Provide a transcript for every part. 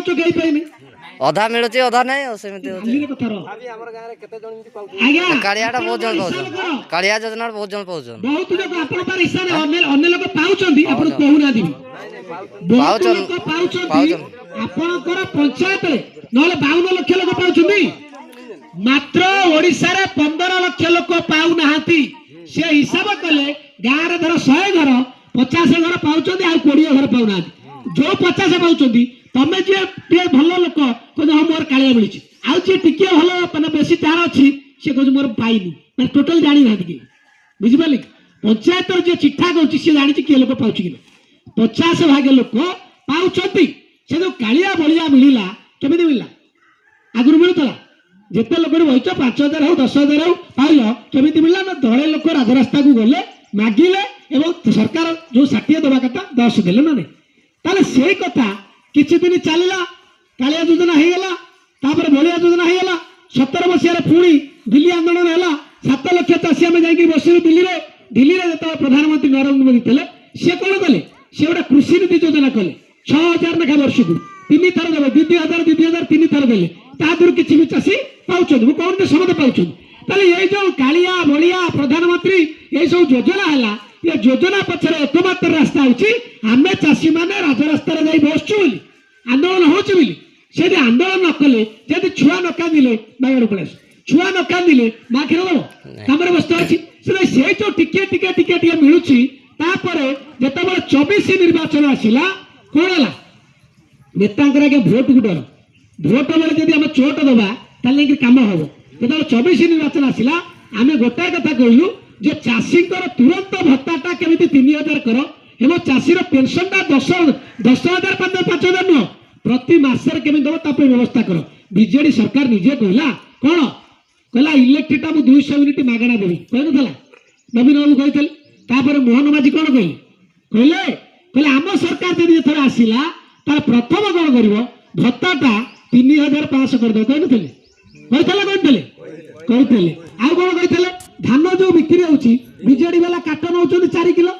पाउछ गई पाइनी अधा मिलुची अधा नहीं सेमती खाली कथा रो आज्ञा कालियाटा बहुत जन पाउछन कालिया योजना बहुत जन पाउछन बहुत लोग आपण पर हिस्सा ने अन्य लोग पाउछंदी आपण कहू ना दी बहुत लोग पाउछंदी आपणकर पंचायत रे नले 52 लाख लोग पाउछंदी मात्र ओडिसा रे 15 लाख लोग पाउ नाहांती से हिसाब कले गाँ रे धर 100 घर 50 घर पाउछंदी आ 20 घर पाउ नाहांती जो 50 पाउछंदी तमे जे भल लोक कहते हाँ मोर कालिया मिली आउ जे टिके भल माने बेसी तार अच्छी से कहते मोर पाइनी माने टोटल जानी ना कि बुझिपाली पंचायत जे चिट्ठा कहूँ सी जानी किए लोक पाँच कि 50 भाग लोक पाँच से जो कालिया बलिया मिलला केमी मिलला आगुरी मिलूला जिते लोक बहिच 5000 हो 10000 हो पाइल केमी मिलला ना दले लोक राजरास्ता को गले मागिले सरकार जो 60 दवा कथा 10 देले ना ताले से कथा किछि दिन चलला कालिया योजना हो गला तापर बलिया योजना हो गला 17 मसीह पुणी दिल्ली आंदोलन है 7 लाख चाषी आम जाकि बसलु दिल्ली रे जो प्रधानमंत्री नरेंद्र मोदी थे सी कौन कले सी गोटे कृषि नीति योजना कले 6000 लेखा वर्ष को 3 थर देवे 2000 3 थर देले तादर किछि भी चाषी पाउछन मु कौन समझ पाउछन ताले ये जो कालिया बलिया प्रधानमंत्री ये सब योजना है ये योजना पछरे एकमात्र रास्ता होची आमे चाषी माने राजरास्ता रे जाई बसछु बोली आंदोलन होची बोली से आंदोलन न कले जदि छुआ न कांदिले बागड़ पड़े छुआ न कांदिले मा खेर दबो कामरे बसतो अछि से जो टिके टिके टिके टिके मिलुची तापरे जेतबे 24 निर्वाचन आसिला कोन हला नेतांकर के भोट गुडर भोट बेले जदि हम चोट दबा ताले कि काम हबो जेतबे 24 निर्वाचन आसिला आमे गोटा कथा कहलु जे चाषी तुरंत भत्ताटा केमी 3000 कर एवं चाषीर पेनसनटा 10,000 5,000 नुह प्रति मासर केमी दब तापर व्यवस्था कर बीजेडी सरकार निजे कहला कौन कहला इलेक्ट्रिक मु 200 यूनिट मागणा देवी कहला नवीन बाबू कहते तापर मोहन माझी कौन कहले आम सरकार जब थोड़ा आसला तार प्रथम कौन कर भत्ताटा 3,500 करदे कहते आउ कौन कहते धान जो बिक्री होची बीजेडी वाला काट नौ 4 किलो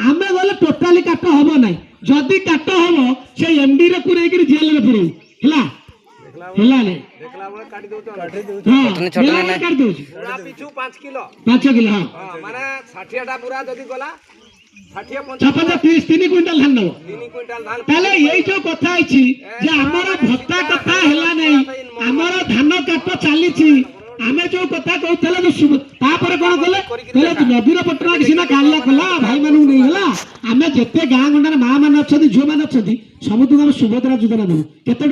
आमे गले टोटाली काट हम ना जदि काट हम से एमडी रे कुरे कि जेल में पुरे हला हला ने काट दो पूरा पिछु 5 किलो हां माने 60 टा पूरा जदि गला 60 3 क्विंटल धान नबो 3 क्विंटल धान ताले एई जो कथा आइछि जे हमर भत्ता कथा हला नै हमर धान काट चली छी आमे जो कथा कहतले जो तापर कोन कले नवीन पटनायक सिना काला कला भाई मानु नहीं हला आमे जते गां गंडा मां मान अछदी झो मान अछदी समुद्र सुभद्रा योजना दउ केते